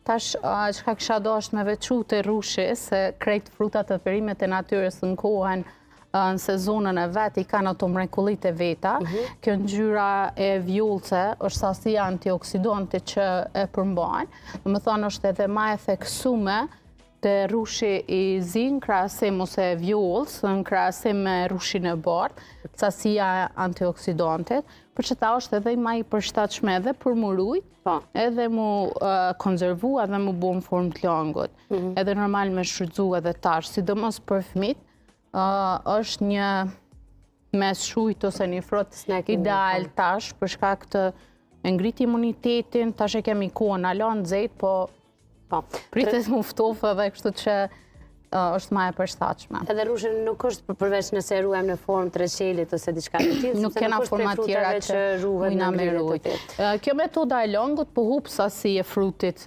Tash, çka kisha do është me veçu të rushi, se krejt frutat të perimet e natyrës në kohën në sezonën e vetë, i kanë ato mrekullit e veta. Kjo ngjyra e vjollce është sasia antioksidante që e përmbajnë. Do të thonë është edhe më e theksume të rushi i zi në krahasim ose vjollës, në krahasim me rushin e bardhë, sasia antioksidante, për që ta është edhe më i përshtatshme edhe për mu rujt, edhe mu konservu, edhe mu bo në formë të langut. Edhe normal me shfrytzu edhe tash, sidomos për fëmijët, është një mes shujt ose një frut ideal tash, për shkak të ngrit imunitetin, tash e kemi kohën ala nxehtë, po pritet mu ftofë edhe kështu që është më e përshtatshme. Edhe rushi nuk është përveç nëse e ruajmë në formë të reçelit ose diçka të tillë, nuk kena forma tjera që ruajmë me rujt. Kjo metoda e langut po hup sasi e frutit.